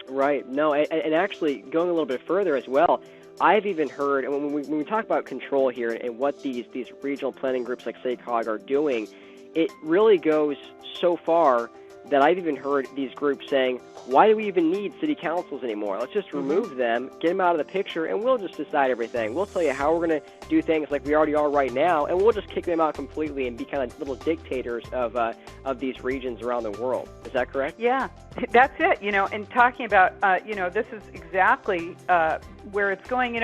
Right. No, and actually going a little bit further as well, I've even heard, and when we talk about control here and what these regional planning groups like SACOG are doing, it really goes so far that I've even heard these groups saying, why do we even need city councils anymore? Let's just remove them, get them out of the picture, and we'll just decide everything. We'll tell you how we're going to do things like we already are right now, and we'll just kick them out completely and be kind of little dictators of these regions around the world. Is that correct? Yeah, that's it. And talking about, this is exactly where it's going.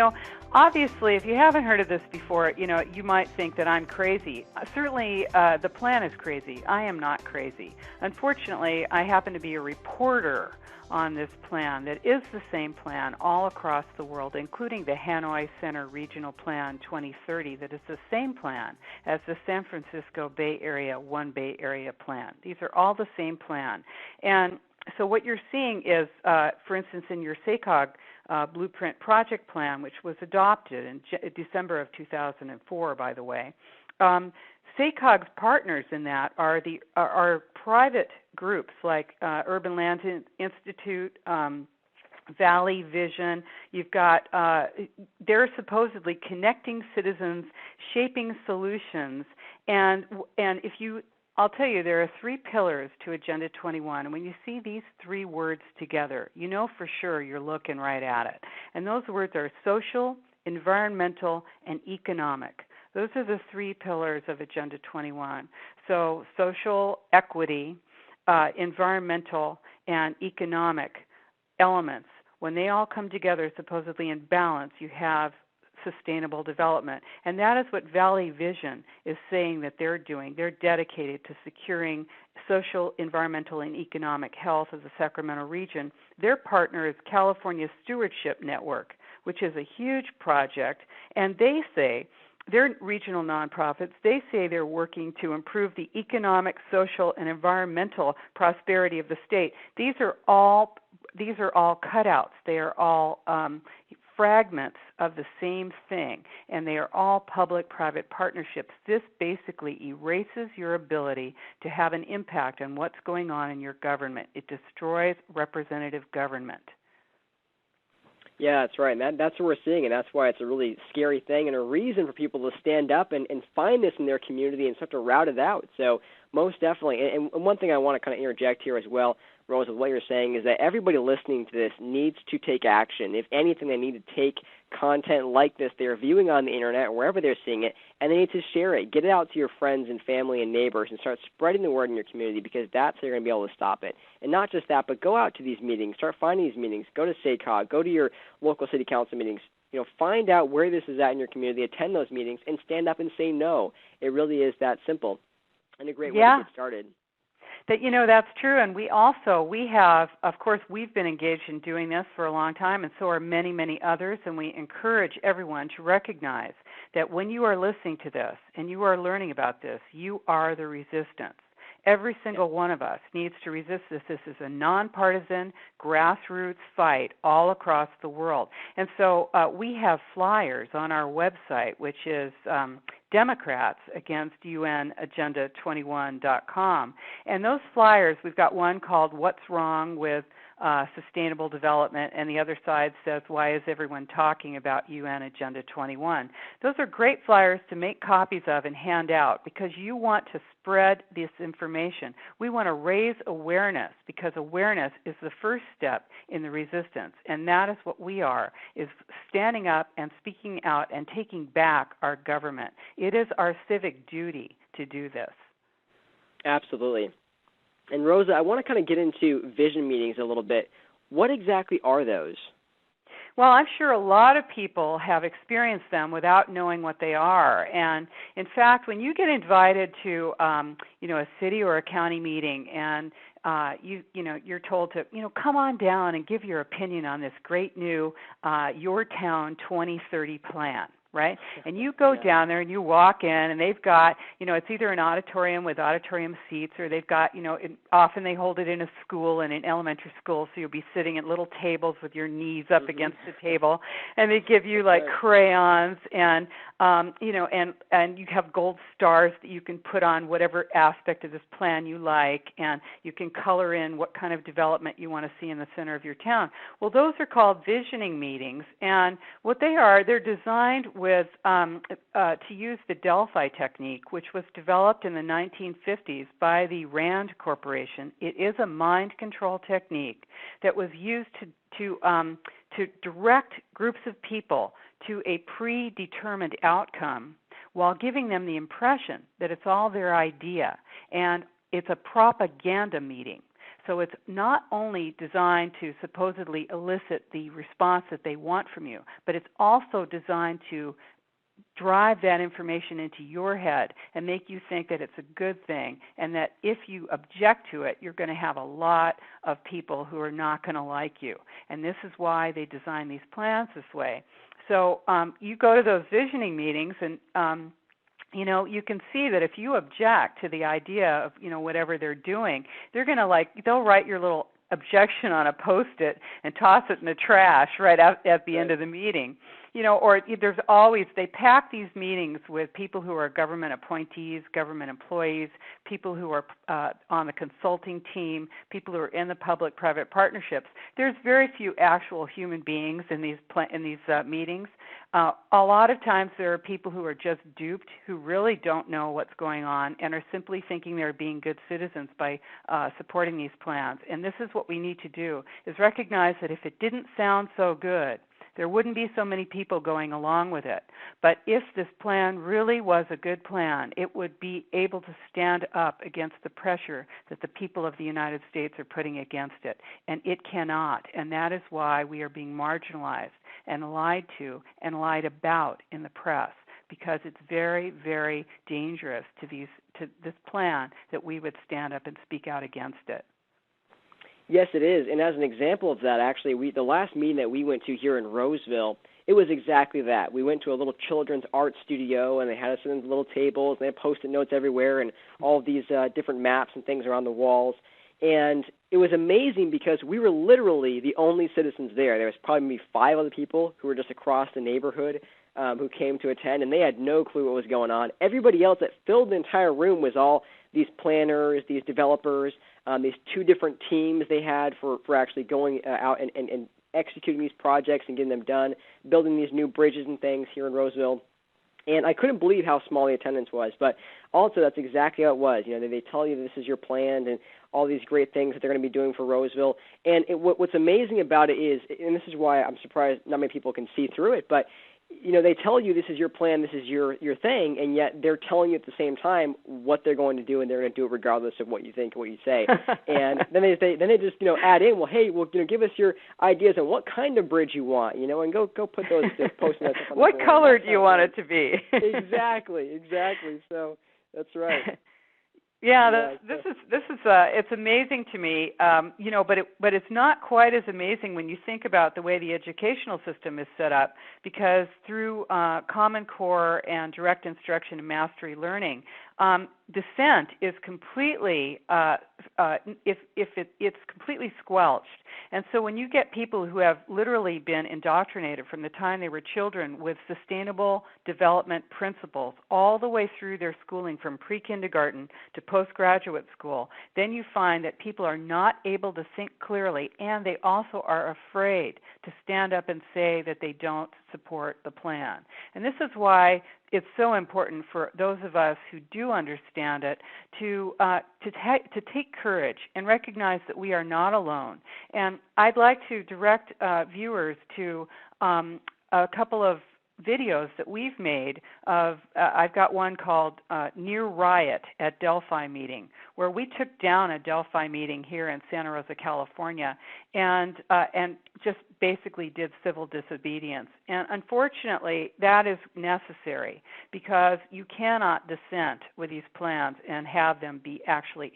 Obviously, if you haven't heard of this before, you might think that I'm crazy. Certainly, the plan is crazy. I am not crazy. Unfortunately, I happen to be a reporter on this plan that is the same plan all across the world, including the Hanoi Center Regional Plan 2030, that is the same plan as the San Francisco Bay Area One Bay Area Plan. These are all the same plan. And so what you're seeing is, for instance, in your SACOG Blueprint Project Plan, which was adopted in December of 2004, by the way, SACOG's partners in that are private groups like Urban Land Institute, Valley Vision. You've got, they're supposedly connecting citizens, shaping solutions, and I'll tell you, there are 3 pillars to Agenda 21, and when you see these 3 words together, you know for sure you're looking right at it. And those words are social, environmental, and economic. Those are the 3 pillars of Agenda 21. So social equity, environmental, and economic elements, when they all come together supposedly in balance, you have sustainable development. And that is what Valley Vision is saying that they're doing. They're dedicated to securing social, environmental, and economic health of the Sacramento region. Their partner is California Stewardship Network, which is a huge project, and they say, they're regional nonprofits, they say they're working to improve the economic, social, and environmental prosperity of the state. These are all cutouts. They are all fragments of the same thing, and they are all public-private partnerships. This basically erases your ability to have an impact on what's going on in your government. It destroys representative government. Yeah, that's right. And that's what we're seeing, and that's why it's a really scary thing and a reason for people to stand up and find this in their community and start to route it out. So most definitely. And one thing I want to kind of interject here as well, Rose, with what you're saying is that everybody listening to this needs to take action. If anything, they need to take content like this they're viewing on the internet or wherever they're seeing it, and they need to share it. Get it out to your friends and family and neighbors and start spreading the word in your community, because that's how you're going to be able to stop it. And not just that, but go out to these meetings. Start finding these meetings. Go to SACOG. Go to your local city council meetings. Find out where this is at in your community, attend those meetings, and stand up and say no. It really is that simple and a great way to get started. That's true, and we have, of course, we've been engaged in doing this for a long time, and so are many, many others, and we encourage everyone to recognize that when you are listening to this and you are learning about this, you are the resistance. Every single one of us needs to resist this. This is a nonpartisan, grassroots fight all across the world. And so we have flyers on our website, which is Democrats Against UN Agenda 21.com. And those flyers, we've got one called What's Wrong with Sustainable Development, and the other side says, why is everyone talking about UN Agenda 21? Those are great flyers to make copies of and hand out, because you want to spread this information. We want to raise awareness, because awareness is the first step in the resistance, and that is what we are, is standing up and speaking out and taking back our government. It is our civic duty to do this. Absolutely. And Rosa, I want to kind of get into vision meetings a little bit. What exactly are those? Well, I'm sure a lot of people have experienced them without knowing what they are. And in fact, when you get invited to, a city or a county meeting, and you're told to, come on down and give your opinion on this great new Your Town 2030 plan. right? And you go down there and you walk in, and they've got, it's either an auditorium with auditorium seats, or they've got, often they hold it in a school, in an elementary school, so you'll be sitting at little tables with your knees up against the table, and they give you like crayons and and you have gold stars that you can put on whatever aspect of this plan you like, and you can color in what kind of development you want to see in the center of your town. Well, those are called visioning meetings, and what they are, they're designed with to use the Delphi technique, which was developed in the 1950s by the Rand Corporation. It is a mind control technique that was used to direct groups of people to a predetermined outcome while giving them the impression that it's all their idea. And it's a propaganda meeting. So it's not only designed to supposedly elicit the response that they want from you, but it's also designed to drive that information into your head and make you think that it's a good thing, and that if you object to it, you're going to have a lot of people who are not going to like you. And this is why they design these plans this way. So you go to those visioning meetings, and you can see that if you object to the idea of whatever they're doing, they're going to they'll write your little objection on a Post-it and toss it in the trash right at the end of the meeting. Or there's always, they pack these meetings with people who are government appointees, government employees, people who are on the consulting team, people who are in the public-private partnerships. There's very few actual human beings in these meetings. A lot of times there are people who are just duped, who really don't know what's going on and are simply thinking they're being good citizens by supporting these plans. And this is what we need to do, is recognize that if it didn't sound so good, there wouldn't be so many people going along with it. But if this plan really was a good plan, it would be able to stand up against the pressure that the people of the United States are putting against it. And it cannot. And that is why we are being marginalized and lied to and lied about in the press, because it's very, very dangerous to this plan that we would stand up and speak out against it. Yes, it is. And as an example of that, actually, the last meeting that we went to here in Roseville, it was exactly that. We went to a little children's art studio, and they had us in little tables, and they had Post-it notes everywhere, and all of these different maps and things around the walls. And it was amazing because we were literally the only citizens there. There was probably maybe 5 other people who were just across the neighborhood who came to attend, and they had no clue what was going on. Everybody else that filled the entire room was all these planners, these developers, these 2 different teams they had for actually going out and executing these projects and getting them done, building these new bridges and things here in Roseville. And I couldn't believe how small the attendance was. But also that's exactly how it was. They tell you this is your plan and all these great things that they're going to be doing for Roseville. And what's amazing about it is, and this is why I'm surprised not many people can see through it, but they tell you this is your plan, this is your thing, and yet they're telling you at the same time what they're going to do, and they're going to do it regardless of what you think and what you say. And then they just add in, well, hey, give us your ideas on what kind of bridge you want, and go put those Post-it notes up on what the color do you want it to be? Exactly. So that's right. Yeah, this is it's amazing to me, but it's not quite as amazing when you think about the way the educational system is set up, because through Common Core and direct instruction and mastery learning, dissent is completely it's completely squelched. And so when you get people who have literally been indoctrinated from the time they were children with sustainable development principles all the way through their schooling from pre-kindergarten to postgraduate school, then you find that people are not able to think clearly, and they also are afraid to stand up and say that they don't support the plan. And this is why it's so important for those of us who do understand it to take courage and recognize that we are not alone. And I'd like to direct viewers to a couple of videos that we've made of, I've got one called Near Riot at Delphi Meeting, where we took down a Delphi meeting here in Santa Rosa, California, and just basically did civil disobedience. And unfortunately, that is necessary, because you cannot dissent with these plans and have them be actually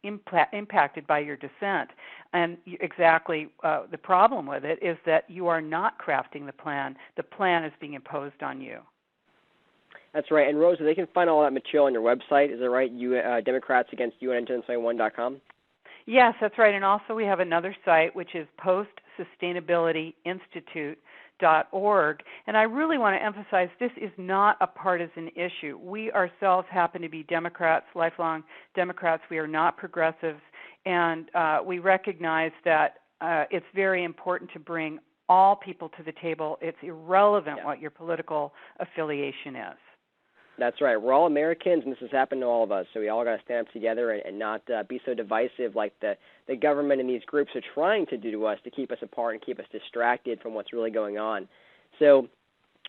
impacted by your dissent. And exactly the problem with it is that you are not crafting the plan. The plan is being imposed on you. That's right. And Rosa, they can find all that material on your website. Is that right? DemocratsAgainstUnintensity1.com? Yes, that's right. And also we have another site, which is postsustainabilityinstitute.org. And I really want to emphasize this is not a partisan issue. We ourselves happen to be Democrats, lifelong Democrats. We are not progressives. And we recognize that it's very important to bring all people to the table. It's irrelevant what your political affiliation is. That's right. We're all Americans, and this has happened to all of us, so we all got to stand up together and not be so divisive like the government and these groups are trying to do to us to keep us apart and keep us distracted from what's really going on. So,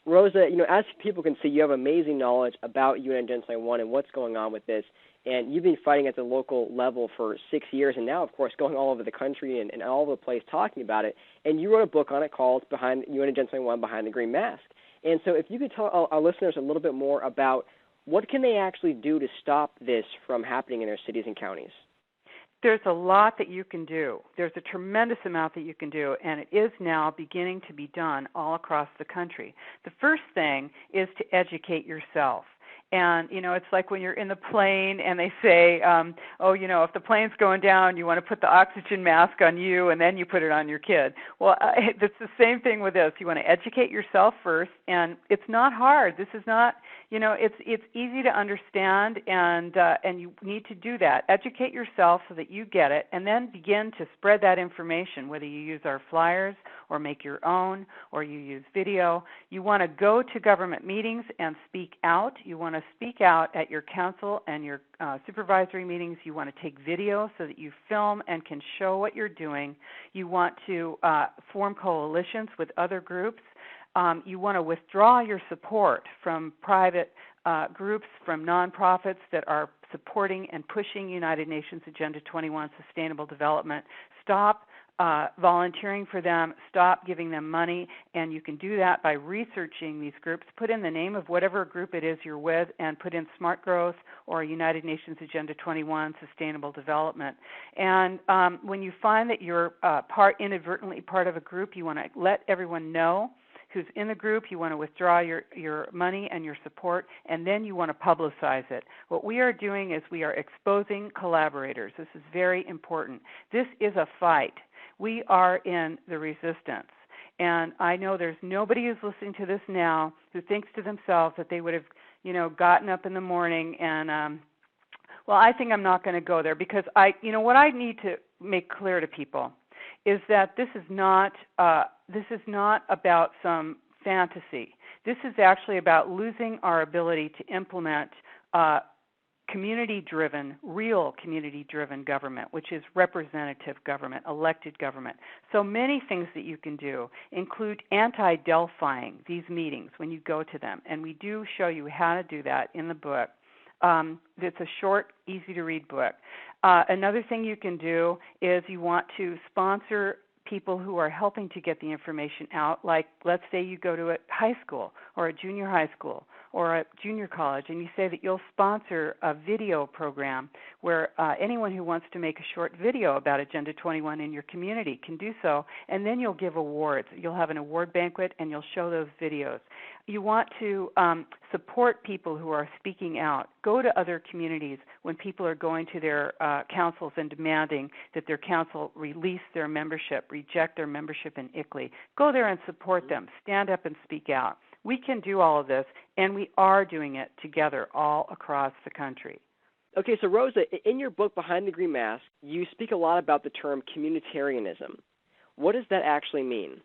Rosa, as people can see, you have amazing knowledge about UN Genocide 1 and what's going on with this, and you've been fighting at the local level for 6 years, and now, of course, going all over the country and all over the place talking about it, and you wrote a book on it called UN Genocide 1 Behind the Green Mask. And so if you could tell our listeners a little bit more about what can they actually do to stop this from happening in their cities and counties? There's a lot that you can do. There's a tremendous amount that you can do, and it is now beginning to be done all across the country. The first thing is to educate yourself. And, it's like when you're in the plane and they say, if the plane's going down, you want to put the oxygen mask on you and then you put it on your kid. Well, it's the same thing with this. You want to educate yourself first, and it's not hard. This is not, it's easy to understand, and you need to do that. Educate yourself so that you get it, and then begin to spread that information, whether you use our flyers or make your own or you use video. You want to go to government meetings and speak out. You want to speak out at your council and your supervisory meetings. You want to take video so that you film and can show what you're doing. You want to form coalitions with other groups. You want to withdraw your support from private groups, from nonprofits that are supporting and pushing United Nations Agenda 21 Sustainable Development. Stop volunteering for them, stop giving them money, and you can do that by researching these groups. Put in the name of whatever group it is you're with and put in Smart Growth or United Nations Agenda 21 Sustainable Development. And when you find that you're inadvertently part of a group, you want to let everyone know who's in the group. You want to withdraw your money and your support, and then you want to publicize it. What we are doing is we are exposing collaborators. This is very important. This is a fight. We are in the resistance. And I know there's nobody who's listening to this now who thinks to themselves that they would have, gotten up in the morning and, I think I'm not going to go there, because what I need to make clear to people is that this is not about some fantasy. This is actually about losing our ability to implement community-driven, real community-driven government, which is representative government, elected government. So many things that you can do include anti-Delphying these meetings when you go to them, and we do show you how to do that in the book. It's a short, easy-to-read book. Another thing you can do is you want to sponsor people who are helping to get the information out, like let's say you go to a high school or a junior high school or a junior college, and you say that you'll sponsor a video program where anyone who wants to make a short video about Agenda 21 in your community can do so, and then you'll give awards. You'll have an award banquet, and you'll show those videos. You want to support people who are speaking out. Go to other communities when people are going to their councils and demanding that their council release their membership, reject their membership in ICLEI. Go there and support them. Stand up and speak out. We can do all of this, and we are doing it together all across the country. Okay, so Rosa, in your book, Behind the Green Mask, you speak a lot about the term communitarianism. What does that actually mean?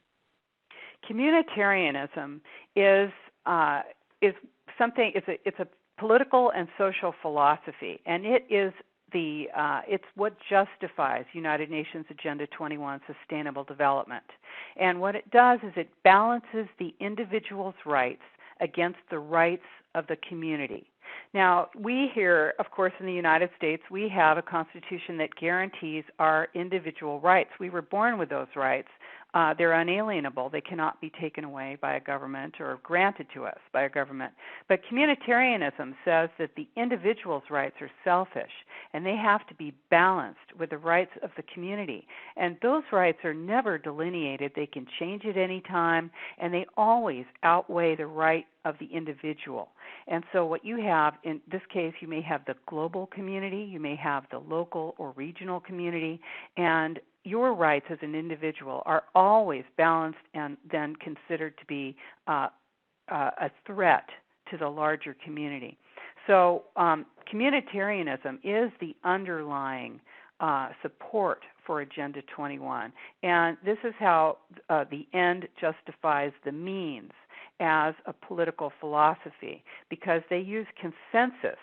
Communitarianism is something. It's a political and social philosophy, and it is it's what justifies United Nations Agenda 21 Sustainable Development. And what it does is it balances the individual's rights against the rights of the community. Now, we here, of course, in the United States, we have a constitution that guarantees our individual rights. We were born with those rights. They're unalienable. They cannot be taken away by a government or granted to us by a government. But communitarianism says that the individual's rights are selfish, and they have to be balanced with the rights of the community. And those rights are never delineated. They can change at any time, and they always outweigh the right of the individual. And so what you have, in this case, you may have the global community, you may have the local or regional community, and your rights as an individual are always balanced and then considered to be a threat to the larger community. So communitarianism is the underlying support for Agenda 21. And this is how the end justifies the means as a political philosophy, because they use consensus.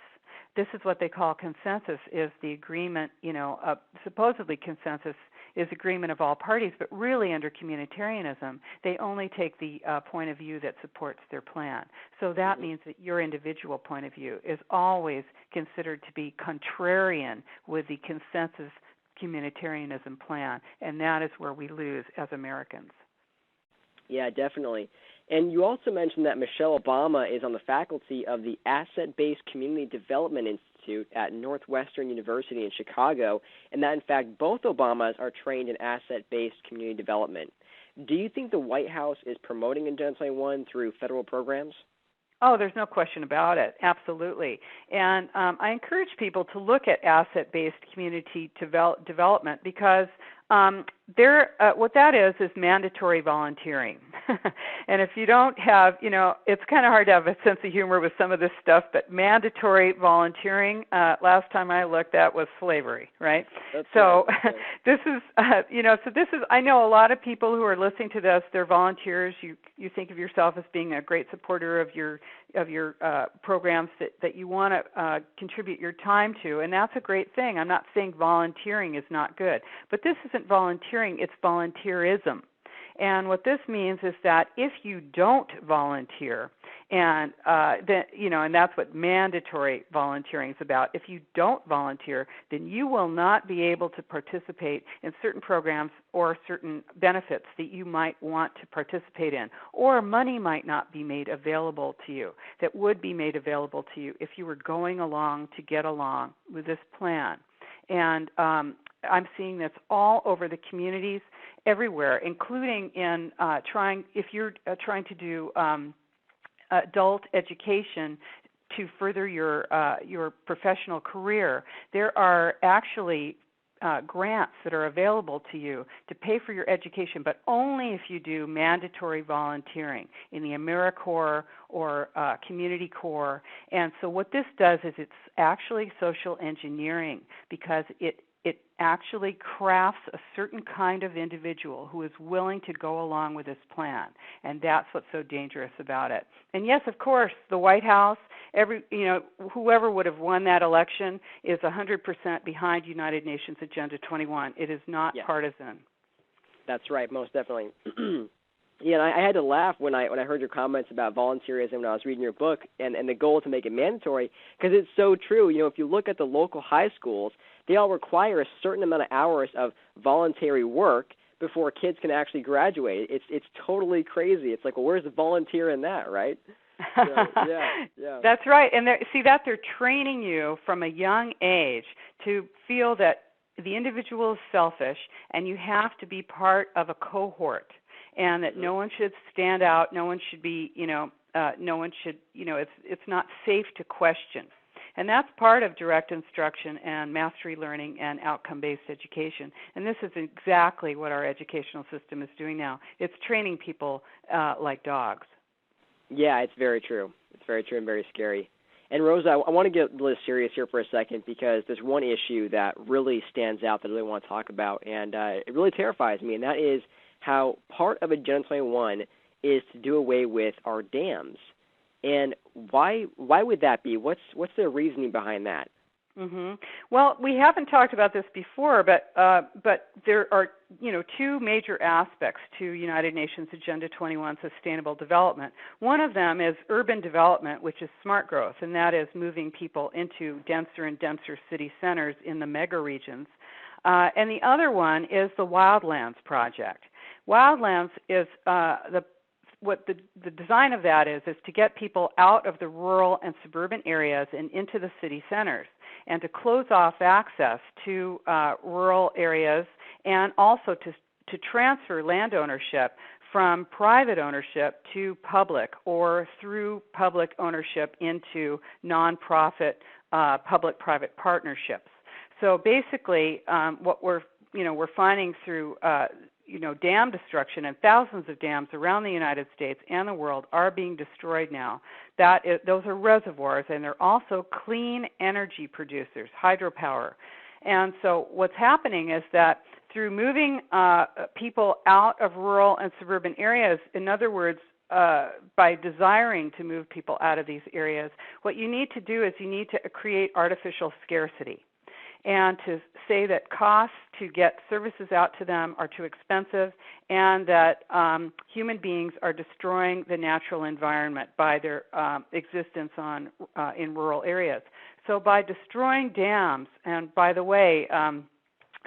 This is what they call consensus, is the agreement, supposedly consensus is agreement of all parties, but really under communitarianism, they only take the point of view that supports their plan. So that means that your individual point of view is always considered to be contrarian with the consensus communitarianism plan, and that is where we lose as Americans. Yeah, definitely. And you also mentioned that Michelle Obama is on the faculty of the Asset-Based Community Development Institute at Northwestern University in Chicago, and that, in fact, both Obamas are trained in asset-based community development. Do you think the White House is promoting Agenda 21 through federal programs? Oh, there's no question about it. Absolutely. And I encourage people to look at asset-based community development because what that is mandatory volunteering. And if you don't have, it's kind of hard to have a sense of humor with some of this stuff, but mandatory volunteering, last time I looked at was slavery, right? That's so right. this is, I know a lot of people who are listening to this, they're volunteers. You think of yourself as being a great supporter of your programs that you want to contribute your time to, and that's a great thing. I'm not saying volunteering is not good, but this isn't volunteering, it's volunteerism. And what this means is that if you don't volunteer, and and that's what mandatory volunteering is about. If you don't volunteer, then you will not be able to participate in certain programs or certain benefits that you might want to participate in, or money might not be made available to you that would be made available to you if you were going along to get along with this plan. And I'm seeing this all over the communities everywhere, including in if you're trying to do adult education to further your professional career. There are actually grants that are available to you to pay for your education, but only if you do mandatory volunteering in the AmeriCorps or Community Corps. And so what this does is it's actually social engineering, because it actually crafts a certain kind of individual who is willing to go along with this plan, and that's what's so dangerous about it. And yes, of course, the White House, whoever would have won that election is 100% behind United Nations Agenda 21. It is not partisan. That's right, most definitely. Yeah, and I had to laugh when I heard your comments about volunteerism when I was reading your book and the goal to make it mandatory, because it's so true. If you look at the local high schools, they all require a certain amount of hours of voluntary work before kids can actually graduate. It's totally crazy. It's like, well, where's the volunteer in that, right? Yeah. That's right. And they're training you from a young age to feel that the individual is selfish and you have to be part of a cohort, and that no one should stand out, no one should be, no one should, it's not safe to question. And that's part of direct instruction and mastery learning and outcome-based education. And this is exactly what our educational system is doing now. It's training people like dogs. Yeah, it's very true. It's very true and very scary. And Rosa, I want to get a little serious here for a second, because there's one issue that really stands out that I really want to talk about, and it really terrifies me, and that is how part of Agenda 21 is to do away with our dams. And why would that be? What's the reasoning behind that? Mm-hmm. Well, we haven't talked about this before, but there are two major aspects to United Nations Agenda 21 Sustainable Development. One of them is urban development, which is smart growth, and that is moving people into denser and denser city centers in the mega regions. And the other one is the Wildlands Project, Wildlands is the design of that is to get people out of the rural and suburban areas and into the city centers, and to close off access to rural areas, and also to transfer land ownership from private ownership to public, or through public ownership into nonprofit public-private partnerships. So basically, what we're finding through dam destruction, and thousands of dams around the United States and the world are being destroyed now. Those are reservoirs, and they're also clean energy producers, hydropower. And so what's happening is that through moving people out of rural and suburban areas, in other words, by desiring to move people out of these areas, what you need to do is you need to create artificial scarcity, and to say that costs to get services out to them are too expensive, and that human beings are destroying the natural environment by their existence in rural areas. So by destroying dams, and by the way,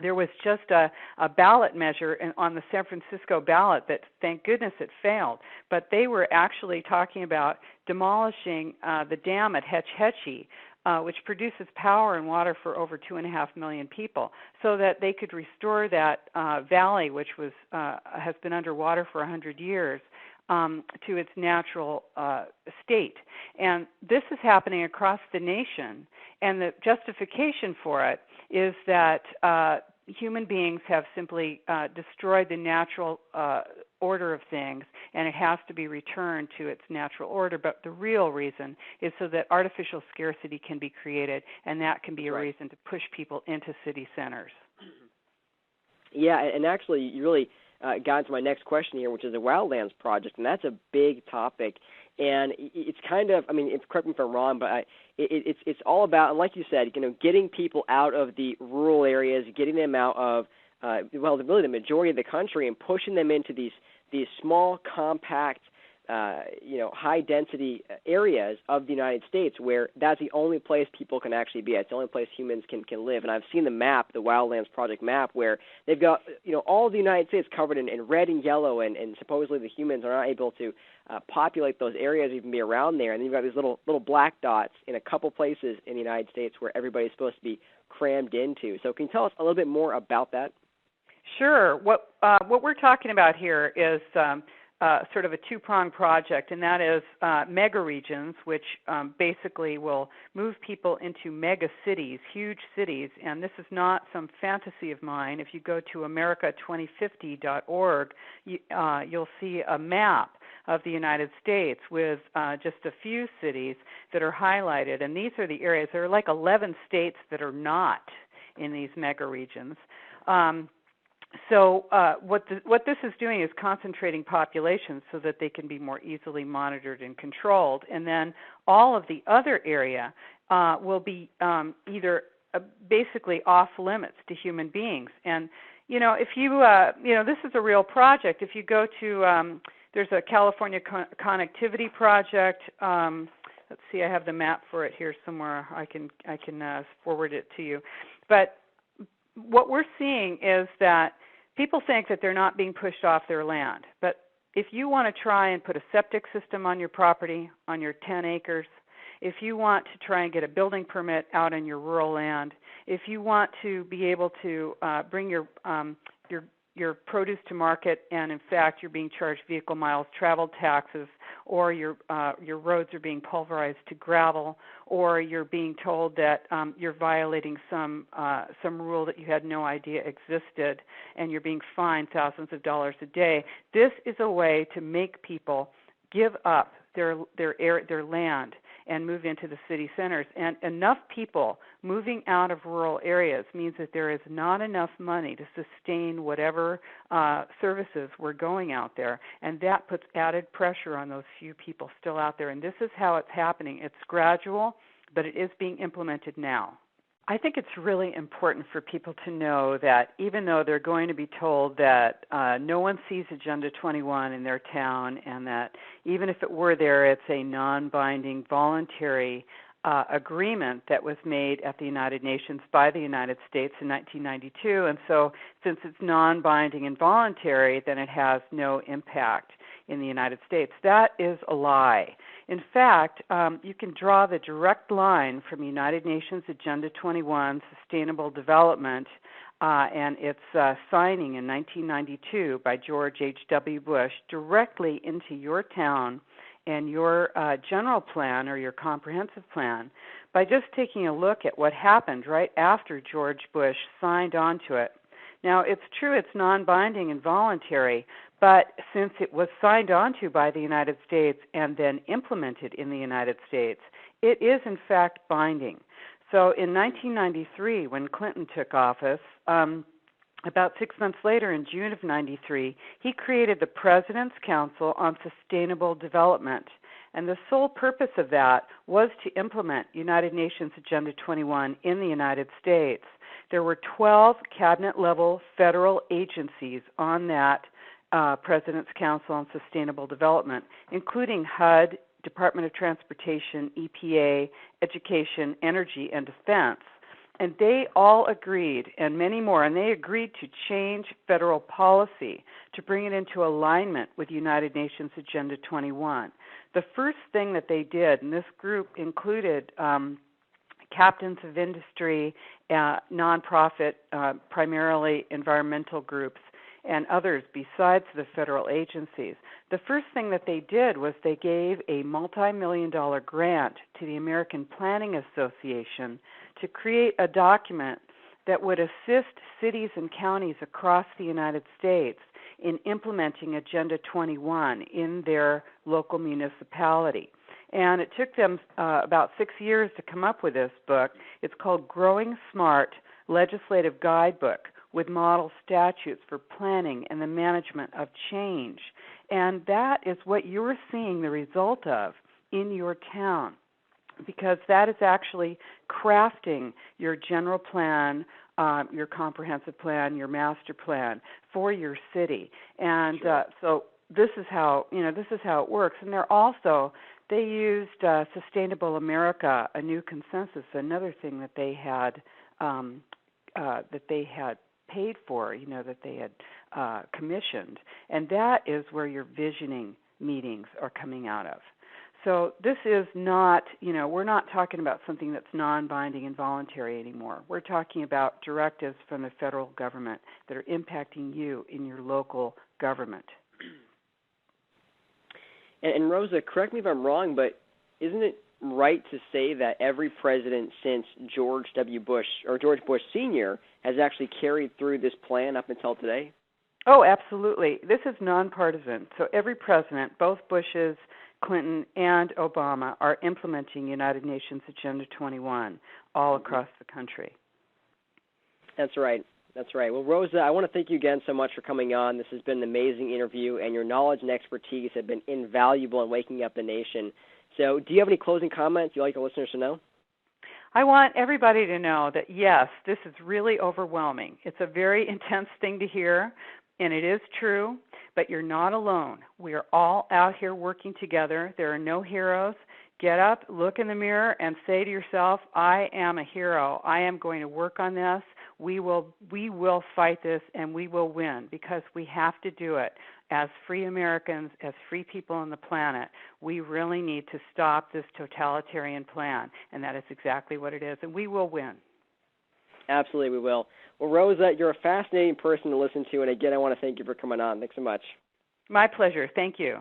there was just a ballot measure on the San Francisco ballot that, thank goodness, it failed. But they were actually talking about demolishing the dam at Hetch Hetchy, which produces power and water for over 2.5 million people, so that they could restore that valley, which has been underwater for 100 years, to its natural state. And this is happening across the nation, and the justification for it is that human beings have simply destroyed the natural order of things, and it has to be returned to its natural order. But the real reason is so that artificial scarcity can be created, and that can be a reason to push people into city centers. Yeah, and actually you really got into my next question here, which is the Wildlands Project, and that's a big topic. And it's kind of, correct me if I'm wrong, but it's all about, like you said, getting people out of the rural areas, getting them out of, really the majority of the country, and pushing them into these small, compact, high-density areas of the United States, where that's the only place people can actually be. It's the only place humans can live. And I've seen the map, the Wildlands Project map, where they've got all of the United States covered in red and yellow, and supposedly the humans are not able to populate those areas, even be around there. And then you've got these little black dots in a couple places in the United States where everybody's supposed to be crammed into. So can you tell us a little bit more about that? Sure. What we're talking about here is sort of a two-pronged project, and that is mega regions, which basically will move people into mega cities, huge cities. And this is not some fantasy of mine. If you go to America2050.org, you'll see a map of the United States with just a few cities that are highlighted. And these are the areas. There are like 11 states that are not in these mega regions. So what this is doing is concentrating populations so that they can be more easily monitored and controlled. And then all of the other area will be either basically off limits to human beings. And, if you, this is a real project. If you go to, there's a California connectivity project. Let's see, I have the map for it here somewhere. I can forward it to you. But what we're seeing is that people think that they're not being pushed off their land. But if you want to try and put a septic system on your property, on your 10 acres, if you want to try and get a building permit out on your rural land, if you want to be able to bring your produce to market, and in fact you're being charged vehicle miles travel taxes, or your roads are being pulverized to gravel, or you're being told that you're violating some rule that you had no idea existed, and you're being fined thousands of dollars a day. This is a way to make people give up their land and move into the city centers. And enough people moving out of rural areas means that there is not enough money to sustain whatever services were going out there, and that puts added pressure on those few people still out there. And this is how it's happening. It's gradual, but it is being implemented now. I think it's really important for people to know that even though they're going to be told that no one sees Agenda 21 in their town, and that even if it were there, it's a non-binding, voluntary agreement that was made at the United Nations by the United States in 1992. And so since it's non-binding and voluntary, then it has no impact in the United States. That is a lie. In fact, you can draw the direct line from United Nations Agenda 21, Sustainable Development, and its signing in 1992 by George H.W. Bush directly into your town and your general plan or your comprehensive plan by just taking a look at what happened right after George Bush signed onto it. Now, it's true it's non-binding and voluntary, but since it was signed onto by the United States and then implemented in the United States, it is in fact binding. So in 1993, when Clinton took office, about 6 months later, in June of 93, he created the President's Council on Sustainable Development. And the sole purpose of that was to implement United Nations Agenda 21 in the United States. There were 12 cabinet-level federal agencies on that President's Council on Sustainable Development, including HUD, Department of Transportation, EPA, Education, Energy, and Defense. And they all agreed, and many more, and they agreed to change federal policy to bring it into alignment with United Nations Agenda 21. The first thing that they did, and this group included captains of industry, nonprofit, primarily environmental groups, and others besides the federal agencies. The first thing that they did was they gave a multi-million-dollar grant to the American Planning Association to create a document that would assist cities and counties across the United States in implementing Agenda 21 in their local municipality. And it took them about 6 years to come up with this book. It's called Growing Smart Legislative Guidebook with Model Statutes for Planning and the Management of Change. And that is what you're seeing the result of in your town, because that is actually crafting your general plan, your comprehensive plan, your master plan for your city. And so this is how it works. And they used Sustainable America, a new consensus, another thing that they had paid for, that they had commissioned. And that is where your visioning meetings are coming out of. So this is not, we're not talking about something that's non-binding and voluntary anymore. We're talking about directives from the federal government that are impacting you in your local government. And Rosa, correct me if I'm wrong, but isn't it right to say that every president since George W. Bush or George Bush Sr. has actually carried through this plan up until today? Oh, absolutely. This is nonpartisan. So every president, both Bushes, Clinton, and Obama, are implementing United Nations Agenda 21 all across the country. That's right. That's right. Well, Rosa, I want to thank you again so much for coming on. This has been an amazing interview, and your knowledge and expertise have been invaluable in waking up the nation. So do you have any closing comments you'd like our listeners to know? I want everybody to know that, yes, this is really overwhelming. It's a very intense thing to hear, and it is true, but you're not alone. We are all out here working together. There are no heroes. Get up, look in the mirror, and say to yourself, I am a hero. I am going to work on this. We will fight this, and we will win, because we have to do it. As free Americans, as free people on the planet, we really need to stop this totalitarian plan, and that is exactly what it is, and we will win. Absolutely, we will. Well, Rosa, you're a fascinating person to listen to, and again, I want to thank you for coming on. Thanks so much. My pleasure. Thank you.